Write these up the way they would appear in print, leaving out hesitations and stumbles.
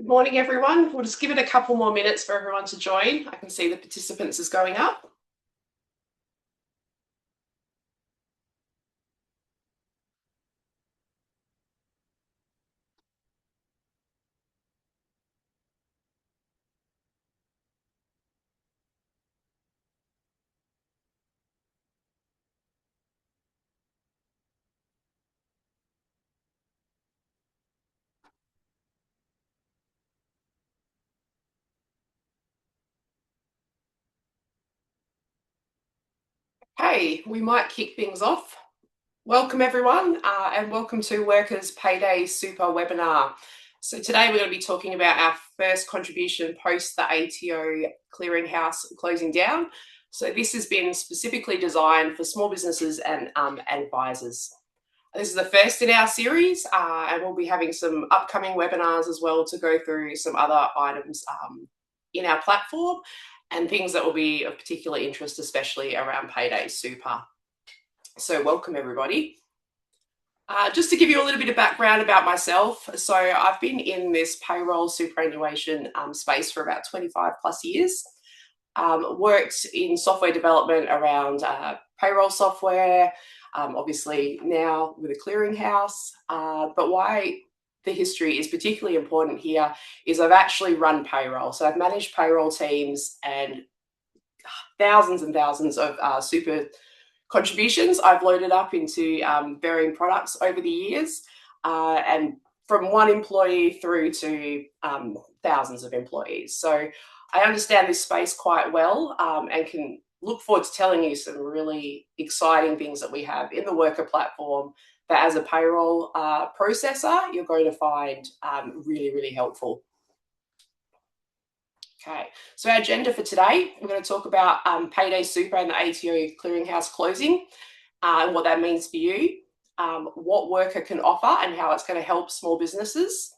Good morning, everyone. We'll just give it a couple more minutes for everyone to join. I can see the participants is going up. Hey, we might kick things off. Welcome, everyone, and welcome to Wrkr's Payday Super webinar. So today we're going to be talking about our first contribution post the ATO clearinghouse closing down. So this has been specifically designed for small businesses and advisors. This is the first in our series, and we'll be having some upcoming webinars as well to go through some other items in our platform and things that will be of particular interest, especially around Payday Super. So welcome, everybody. Just to give you a little bit of background about myself. So I've been in this payroll superannuation space for about 25 plus years. Worked in software development around payroll software, obviously now with a clearinghouse. But why the history is particularly important here is I've actually run payroll. So I've managed payroll teams and thousands and thousands of super contributions I've loaded up into varying products over the years, and from one employee through to thousands of employees. So I understand this space quite well, and can look forward to telling you some really exciting things that we have in the Wrkr platform that as a payroll processor, you're going to find really, really helpful. Okay, so our agenda for today, we're going to talk about Payday Super and the ATO clearinghouse closing, and what that means for you, what Wrkr can offer and how it's going to help small businesses.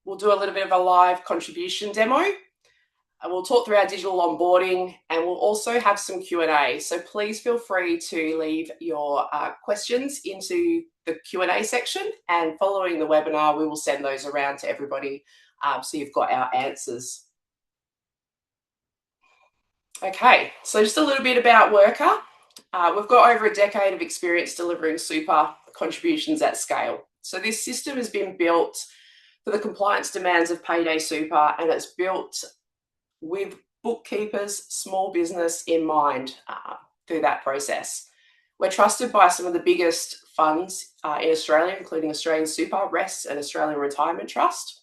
We'll do a little bit of a live contribution demo, and we'll talk through our digital onboarding, and we'll also have some Q&A. So please feel free to leave your questions into the Q&A section, and following the webinar, we will send those around to everybody so you've got our answers. Okay, so just a little bit about Wrkr. We've got over a decade of experience delivering super contributions at scale. So this system has been built for the compliance demands of Payday Super, and it's built with bookkeepers, small business in mind through that process. We're trusted by some of the biggest funds in Australia, including Australian Super, REST, and Australian Retirement Trust.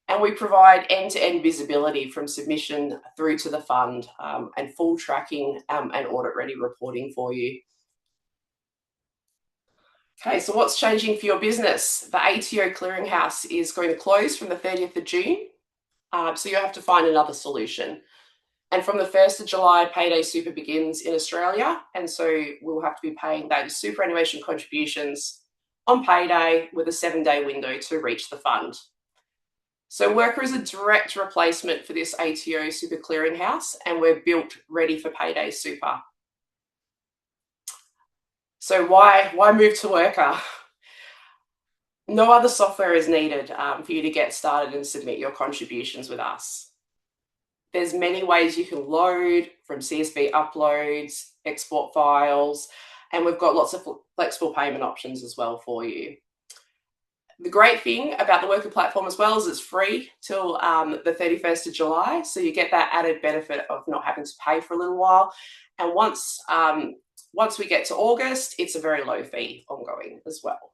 And we provide end-to-end visibility from submission through to the fund, and full tracking and audit-ready reporting for you. Okay, so what's changing for your business? The ATO clearinghouse is going to close from the 30th of June, so you'll have to find another solution. And from the 1st of July, Payday Super begins in Australia, and so we'll have to be paying those superannuation contributions on payday with a 7-day window to reach the fund. So Wrkr is a direct replacement for this ATO Super clearinghouse, and we're built ready for Payday Super. So why move to Wrkr? No other software is needed for you to get started and submit your contributions with us. There's many ways you can load, from CSV uploads, export files, and we've got lots of flexible payment options as well for you. The great thing about the Wrkr platform as well is it's free till the 31st of July. So you get that added benefit of not having to pay for a little while. And once we get to August, it's a very low fee ongoing as well.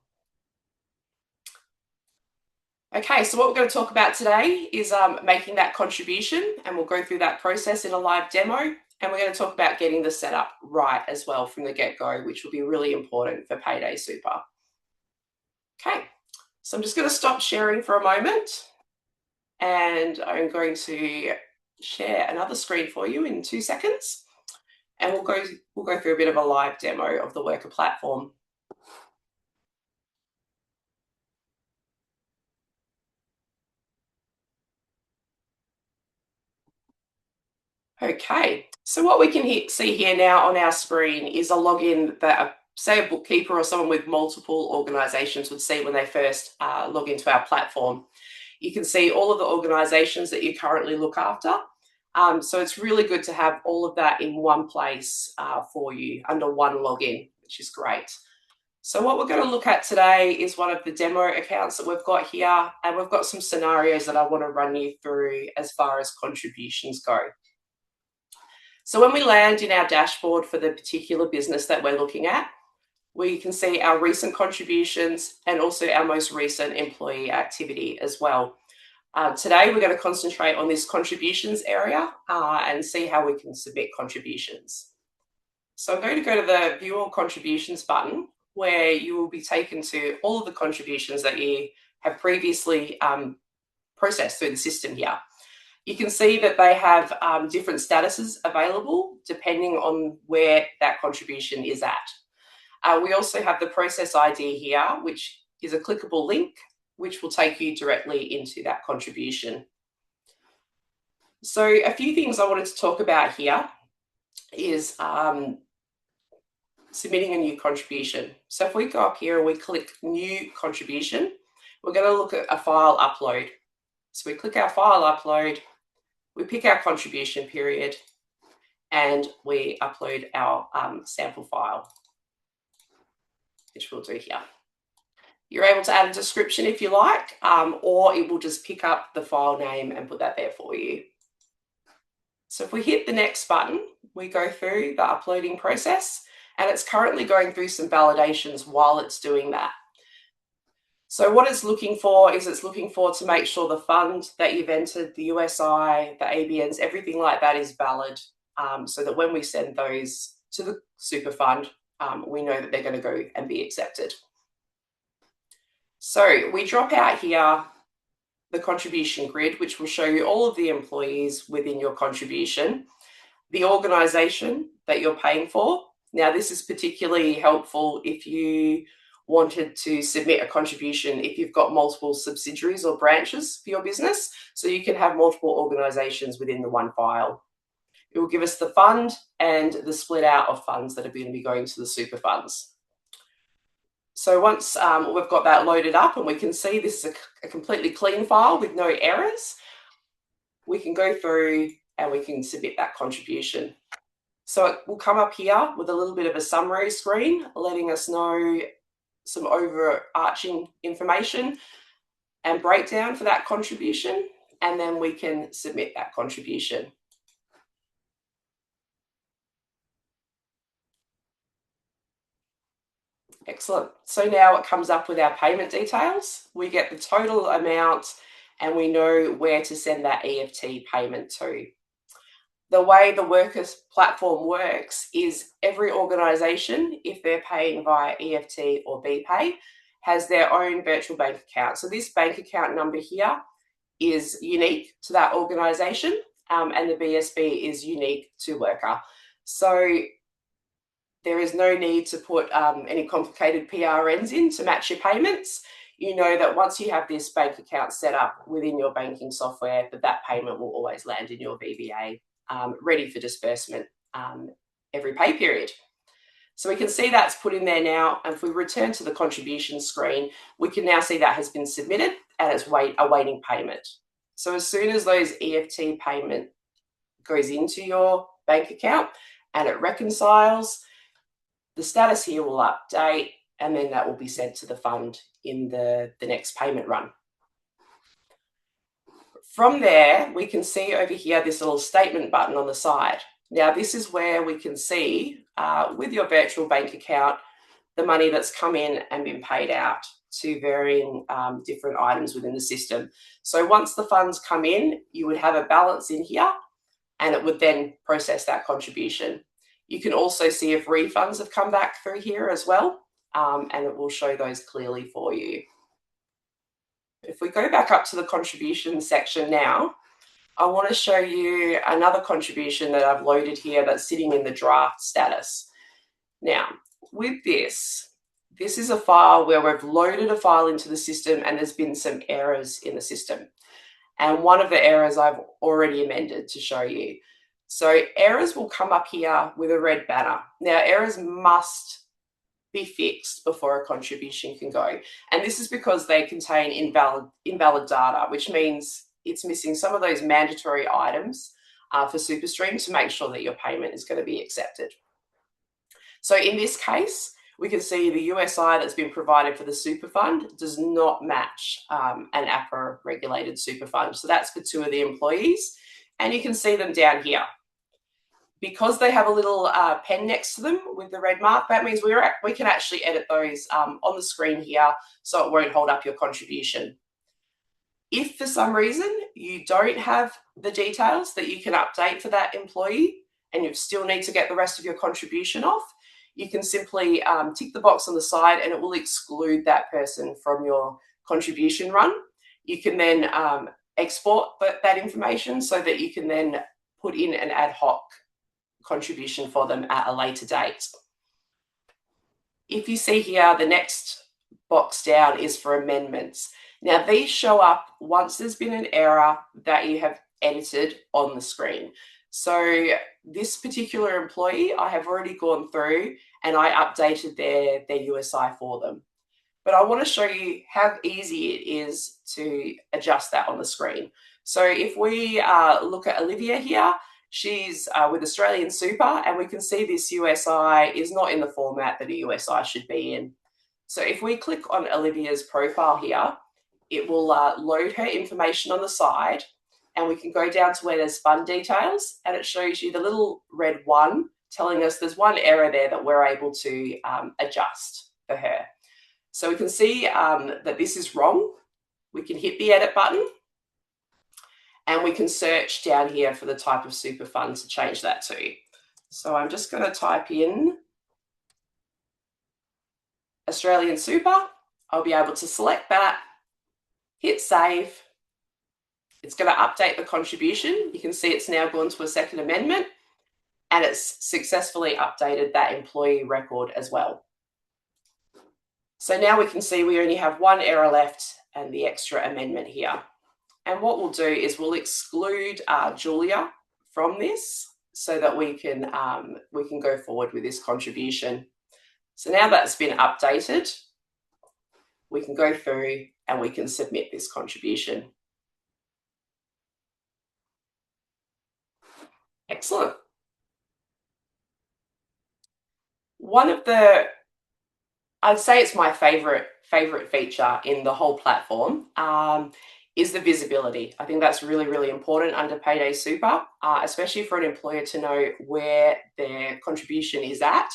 Okay, so what we're going to talk about today is making that contribution, and we'll go through that process in a live demo. And we're going to talk about getting the setup right as well from the get-go, which will be really important for Payday Super. Okay. So I'm just going to stop sharing for a moment, and I'm going to share another screen for you in 2 seconds, and we'll go through a bit of a live demo of the Wrkr platform. Okay, so what we can see here now on our screen is a login that say a bookkeeper or someone with multiple organisations would see when they first log into our platform. You can see all of the organisations that you currently look after. So it's really good to have all of that in one place for you under one login, which is great. So what we're going to look at today is one of the demo accounts that we've got here, and we've got some scenarios that I want to run you through as far as contributions go. So when we land in our dashboard for the particular business that we're looking at, we can see our recent contributions and also our most recent employee activity as well. Today we're going to concentrate on this contributions area and see how we can submit contributions. So I'm going to go to the View All Contributions button, where you will be taken to all of the contributions that you have previously processed through the system here. You can see that they have different statuses available depending on where that contribution is at. We also have the process ID here, which is a clickable link, which will take you directly into that contribution. So a few things I wanted to talk about here is submitting a new contribution. So if we go up here and we click New Contribution, we're going to look at a file upload. So we click our file upload, we pick our contribution period, and we upload our sample file, which we'll do here. You're able to add a description if you like, or it will just pick up the file name and put that there for you. So if we hit the next button, we go through the uploading process, and it's currently going through some validations while it's doing that. So what it's looking for is it's looking for to make sure the fund that you've entered, the USI, the ABNs, everything like that is valid, so that when we send those to the super fund, we know that they're going to go and be accepted. So we drop out here the contribution grid, which will show you all of the employees within your contribution, the organisation that you're paying for. Now, this is particularly helpful if you wanted to submit a contribution if you've got multiple subsidiaries or branches for your business, so you can have multiple organisations within the one file. It will give us the fund and the split out of funds that are going to be going to the super funds. So once we've got that loaded up and we can see this is a completely clean file with no errors, we can go through and we can submit that contribution. So it will come up here with a little bit of a summary screen, letting us know some overarching information and breakdown for that contribution, and then we can submit that contribution. Excellent. So now it comes up with our payment details. We get the total amount and we know where to send that EFT payment to. The way the Wrkr platform works is every organisation, if they're paying via EFT or BPay, has their own virtual bank account. So this bank account number here is unique to that organisation, and the BSB is unique to Wrkr. So there is no need to put any complicated PRNs in to match your payments. You know that once you have this bank account set up within your banking software, that payment will always land in your VBA, ready for disbursement every pay period. So we can see that's put in there now, and if we return to the contribution screen, we can now see that has been submitted and it's awaiting payment. So as soon as those EFT payment goes into your bank account and it reconciles, the status here will update, and then that will be sent to the fund in the next payment run. From there, we can see over here this little statement button on the side. Now, this is where we can see with your virtual bank account, the money that's come in and been paid out to varying different items within the system. So once the funds come in, you would have a balance in here, and it would then process that contribution. You can also see if refunds have come back through here as well, and it will show those clearly for you. If we go back up to the contribution section now, I want to show you another contribution that I've loaded here that's sitting in the draft status. Now, with this is a file where we've loaded a file into the system and there's been some errors in the system. And one of the errors I've already amended to show you. So errors will come up here with a red banner. Now, errors must be fixed before a contribution can go. And this is because they contain invalid data, which means it's missing some of those mandatory items for SuperStream to make sure that your payment is going to be accepted. So in this case, we can see the USI that's been provided for the super fund does not match an APRA regulated super fund. So that's for 2 of the employees, and you can see them down here. Because they have a little pen next to them with the red mark, that means we can actually edit those on the screen here, so it won't hold up your contribution. If for some reason you don't have the details that you can update for that employee and you still need to get the rest of your contribution off, you can simply tick the box on the side and it will exclude that person from your contribution run. You can then export that information so that you can then put in an ad hoc contribution for them at a later date. If you see here, the next box down is for amendments. Now these show up once there's been an error that you have edited on the screen. So this particular employee, I have already gone through and I updated their USI for them. But I want to show you how easy it is to adjust that on the screen. So if we look at Olivia here, she's with Australian Super, and we can see this USI is not in the format that a USI should be in. So if we click on Olivia's profile here, it will load her information on the side, and we can go down to where there's fund details, and it shows you the little red one telling us there's one error there that we're able to adjust for her. So we can see that this is wrong. We can hit the edit button, and we can search down here for the type of super fund to change that to. So I'm just going to type in Australian Super. I'll be able to select that, hit save. It's going to update the contribution. You can see it's now gone to a second amendment, and it's successfully updated that employee record as well. So now we can see we only have one error left and the extra amendment here. And what we'll do is we'll exclude Julia from this so that we can go forward with this contribution. So now that's been updated, we can go through and we can submit this contribution. Excellent. One of the, I'd say it's my favorite feature in the whole platform, is the visibility. I think that's really, really important under Payday Super, especially for an employer to know where their contribution is at.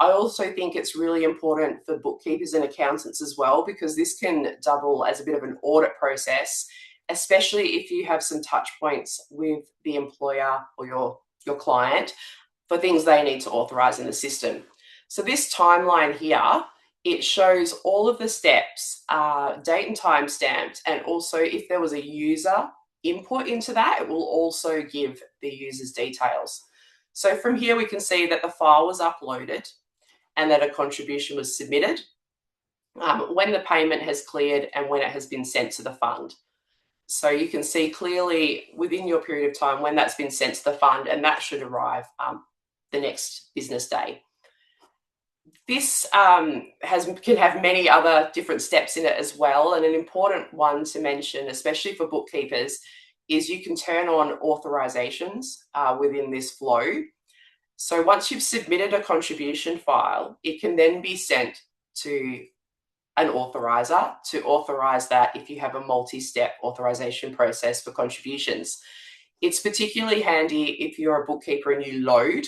I also think it's really important for bookkeepers and accountants as well, because this can double as a bit of an audit process, especially if you have some touch points with the employer or your client for things they need to authorize in the system. So this timeline here, it shows all of the steps, date and time stamped, and also if there was a user input into that, it will also give the user's details. So from here we can see that the file was uploaded and that a contribution was submitted, when the payment has cleared and when it has been sent to the fund. So you can see clearly within your period of time when that's been sent to the fund, and that should arrive the next business day. This can have many other different steps in it as well, and an important one to mention, especially for bookkeepers, is you can turn on authorizations within this flow. So once you've submitted a contribution file, it can then be sent to an authorizer to authorize that if you have a multi-step authorization process for contributions. It's particularly handy if you're a bookkeeper and you load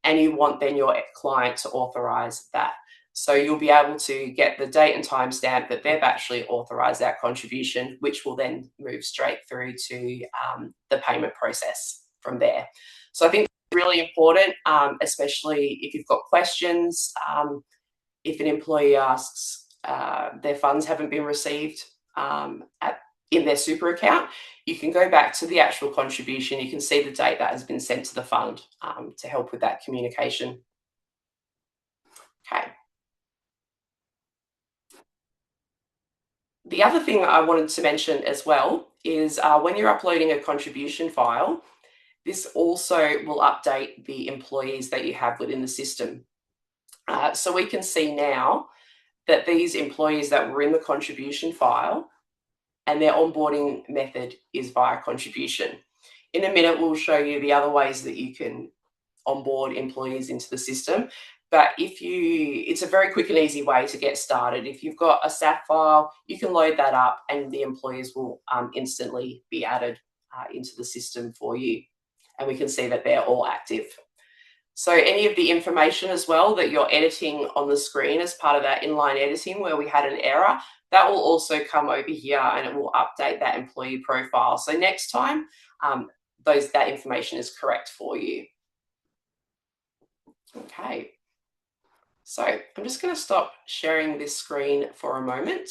and you want then your client to authorize that. So you'll be able to get the date and time stamp that they've actually authorized that contribution, which will then move straight through to the payment process from there. So I think it's really important, especially if you've got questions, if an employee asks their funds haven't been received in their super account, you can go back to the actual contribution. You can see the date that has been sent to the fund to help with that communication. Okay. The other thing I wanted to mention as well is when you're uploading a contribution file, this also will update the employees that you have within the system. So we can see now that these employees that were in the contribution file and their onboarding method is via contribution. In a minute, we'll show you the other ways that you can onboard employees into the system. But it's a very quick and easy way to get started. If you've got a SAF file, you can load that up and the employees will instantly be added into the system for you. And we can see that they're all active. So any of the information as well that you're editing on the screen as part of that inline editing where we had an error, that will also come over here and it will update that employee profile. So next time, that information is correct for you. Okay, so I'm just going to stop sharing this screen for a moment.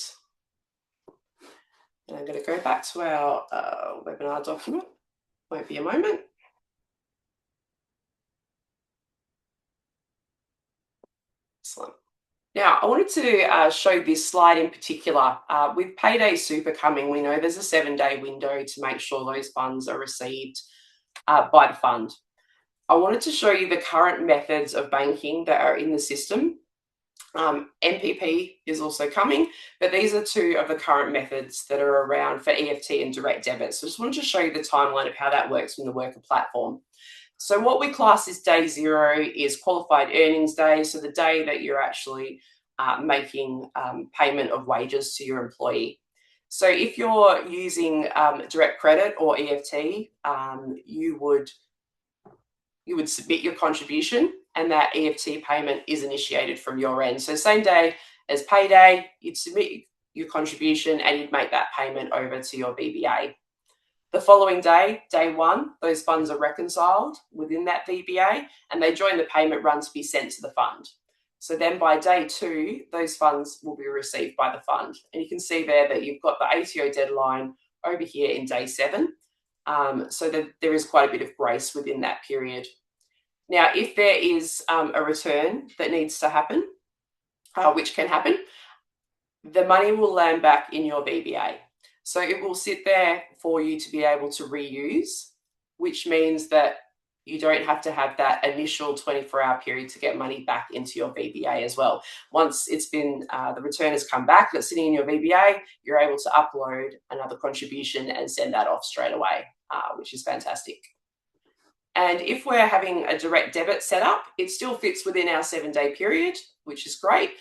And I'm going to go back to our webinar document. Won't be a moment. Excellent. Now, I wanted to show this slide in particular. With Payday Super coming, we know there's a 7-day window to make sure those funds are received by the fund. I wanted to show you the current methods of banking that are in the system. MPP is also coming, but these are two of the current methods that are around for EFT and direct debit. So I just wanted to show you the timeline of how that works in the Wrkr platform. So what we class as day 0 is qualified earnings day, so the day that you're actually making payment of wages to your employee. So if you're using direct credit or EFT, you would submit your contribution and that EFT payment is initiated from your end. So same day as payday, you'd submit your contribution and you'd make that payment over to your VBA. The following day, day 1, those funds are reconciled within that VBA and they join the payment run to be sent to the fund. So then by day 2, those funds will be received by the fund. And you can see there that you've got the ATO deadline over here in day 7. So that there is quite a bit of grace within that period. Now, if there is a return that needs to happen, which can happen, the money will land back in your VBA. So it will sit there for you to be able to reuse, which means that you don't have to have that initial 24-hour period to get money back into your VBA as well. Once it's been, the return has come back, that's sitting in your VBA, you're able to upload another contribution and send that off straight away, which is fantastic. And if we're having a direct debit set up, it still fits within our 7-day period, which is great.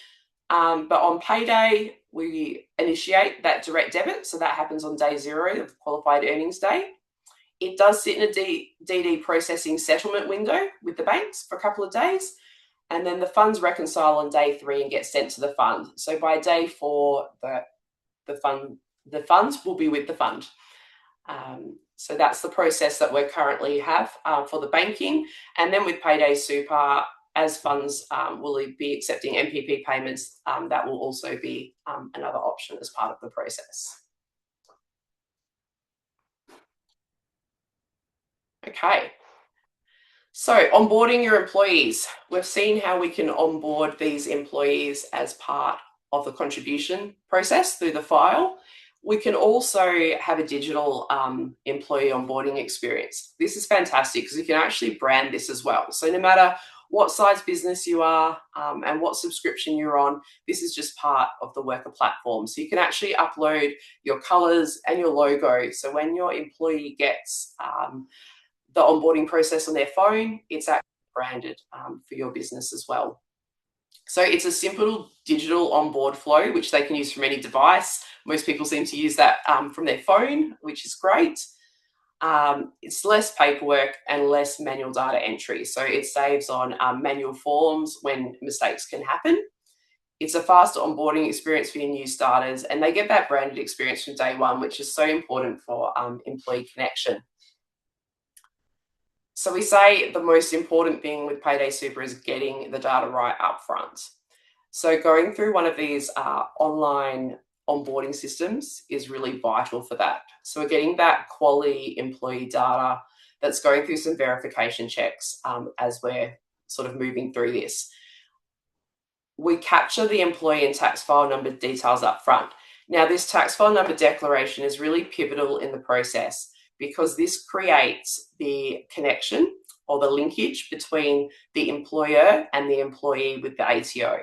But on payday, we initiate that direct debit. So that happens on day 0 of qualified earnings day. It does sit in a DD processing settlement window with the banks for a couple of days. And then the funds reconcile on day 3 and get sent to the fund. So by day 4, the funds will be with the fund. So that's the process that we currently have for the banking. And then with Payday Super, as funds will be accepting MPP payments, that will also be another option as part of the process. Okay, so onboarding your employees. We've seen how we can onboard these employees as part of the contribution process through the file. We can also have a digital employee onboarding experience. This is fantastic because you can actually brand this as well. So no matter what size business you are and what subscription you're on, this is just part of the Wrkr platform. So you can actually upload your colors and your logo. So when your employee gets the onboarding process on their phone, it's actually branded for your business as well. So it's a simple digital onboard flow, which they can use from any device. Most people seem to use that from their phone, which is great. It's less paperwork and less manual data entry. So it saves on manual forms when mistakes can happen. It's a faster onboarding experience for your new starters, and they get that branded experience from day 1, which is so important for employee connection. So we say the most important thing with Payday Super is getting the data right up front. So going through one of these online onboarding systems is really vital for that. So we're getting that quality employee data that's going through some verification checks as we're sort of moving through this. We capture the employee and tax file number details up front. Now, this tax file number declaration is really pivotal in the process because this creates the connection or the linkage between the employer and the employee with the ATO.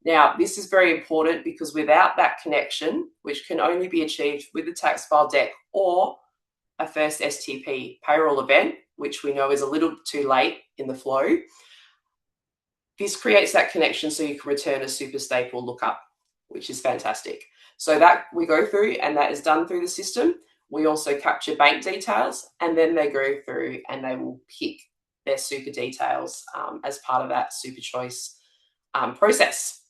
Now, this is very important because without that connection, which can only be achieved with the tax file deck or a first STP payroll event, which we know is a little too late in the flow, this creates that connection so you can return a super staple lookup, which is fantastic. So that we go through and that is done through the system. We also capture bank details and then they go through and they will pick their super details as part of that super choice process.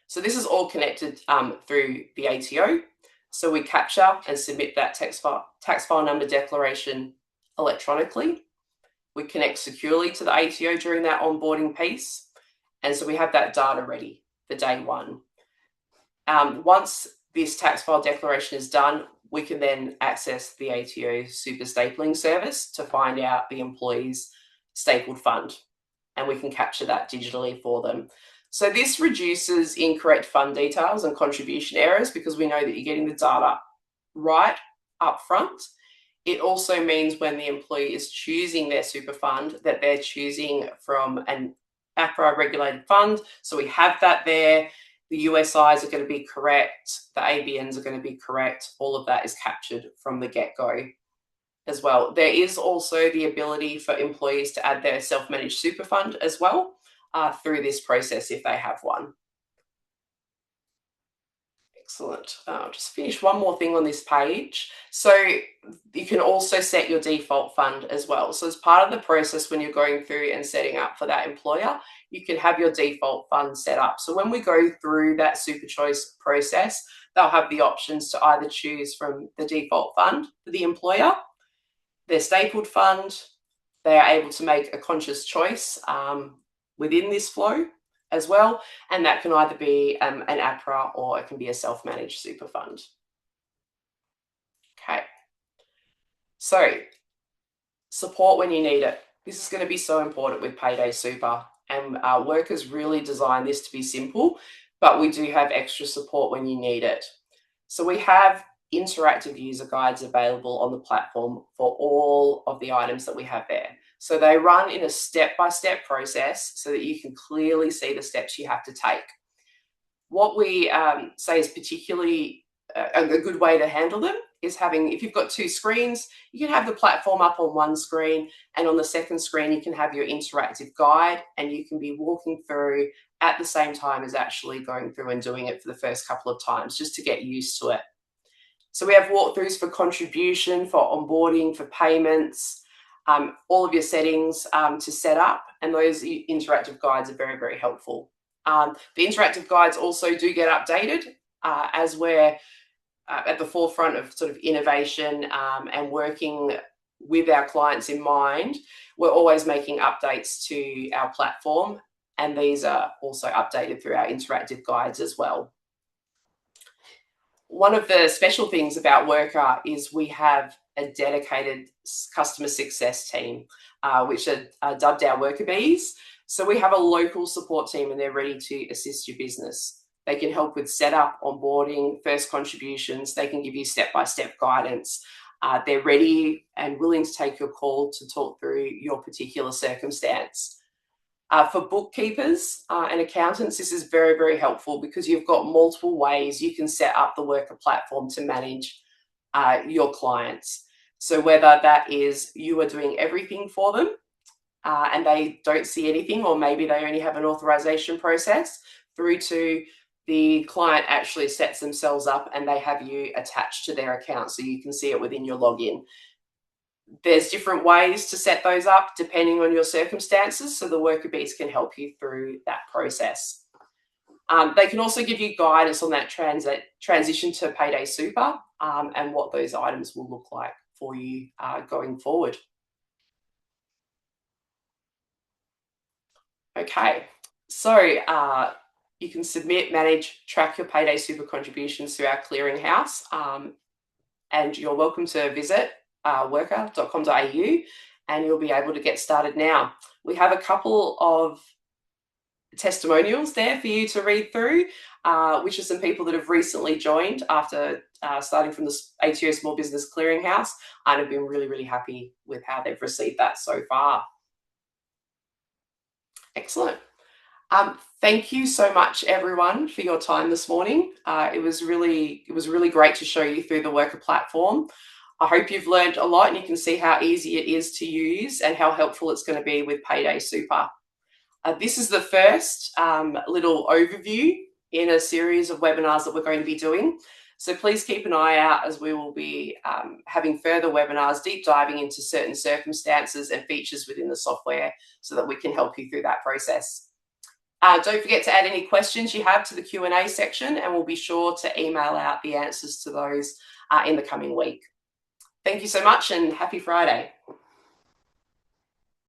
So this is all connected through the ATO. So we capture and submit that tax file number declaration electronically. We connect securely to the ATO during that onboarding piece. And so we have that data ready for day one. Once this tax file declaration is done, we can then access the ATO super stapling service to find out the employee's stapled fund. And we can capture that digitally for them. So this reduces incorrect fund details and contribution errors because we know that you're getting the data right up front. It also means when the employee is choosing their super fund that they're choosing from an APRA regulated fund. So we have that there. The USIs are going to be correct. The ABNs are going to be correct. All of that is captured from the get-go as well. There is also the ability for employees to add their self-managed super fund as well through this process if they have one. Excellent. I'll just finish one more thing on this page. So you can also set your default fund as well. So as part of the process when you're going through and setting up for that employer, you can have your default fund set up. So when we go through that super choice process, they'll have the options to either choose from the default fund for the employer, their stapled fund. They are able to make a conscious choice within this flow as well, and that can either be an APRA or it can be a self-managed super fund. Okay, so support when you need it. This is going to be so important with Payday Super, and Wrkr's really designed this to be simple, but we do have extra support when you need it. So we have interactive user guides available on the platform for all of the items that we have there. So they run in a step-by-step process so that you can clearly see the steps you have to take. What we say is particularly a good way to handle them is having, if you've got two screens, you can have the platform up on one screen, and on the second screen you can have your interactive guide, and you can be walking through at the same time as actually going through and doing it for the first couple of times just to get used to it. So we have walkthroughs for contribution, for onboarding, for payments, all of your settings to set up, and those interactive guides are very, very helpful. The interactive guides also do get updated as we're at the forefront of sort of innovation and working with our clients in mind. We're always making updates to our platform, and these are also updated through our interactive guides as well. One of the special things about Wrkr is we have a dedicated customer success team, which are dubbed our Wrkr Bees. So we have a local support team and they're ready to assist your business. They can help with setup, onboarding, first contributions. They can give you step-by-step guidance. They're ready and willing to take your call to talk through your particular circumstance. For bookkeepers and accountants, this is very, very helpful because you've got multiple ways you can set up the Wrkr platform to manage your clients. So whether that is you are doing everything for them and they don't see anything, or maybe they only have an authorization process, through to the client actually sets themselves up and they have you attached to their account so you can see it within your login. There's different ways to set those up depending on your circumstances, so the Wrkr Bees can help you through that process. They can also give you guidance on that transition to Payday Super and what those items will look like for you going forward. Okay, so you can submit, manage, track your Payday Super contributions through our clearinghouse, and you're welcome to visit wrkr.com.au and you'll be able to get started now. We have a couple of testimonials there for you to read through, which are some people that have recently joined after starting from the ATO Small Business Clearinghouse and have been really, really happy with how they've received that so far. Excellent. Thank you so much, everyone, for your time this morning. It was really great to show you through the Wrkr platform. I hope you've learned a lot and you can see how easy it is to use and how helpful it's going to be with Payday Super. This is the first little overview in a series of webinars that we're going to be doing. So please keep an eye out as we will be having further webinars, deep diving into certain circumstances and features within the software so that we can help you through that process. Don't forget to add any questions you have to the Q&A section, and we'll be sure to email out the answers to those in the coming week. Thank you so much and happy Friday.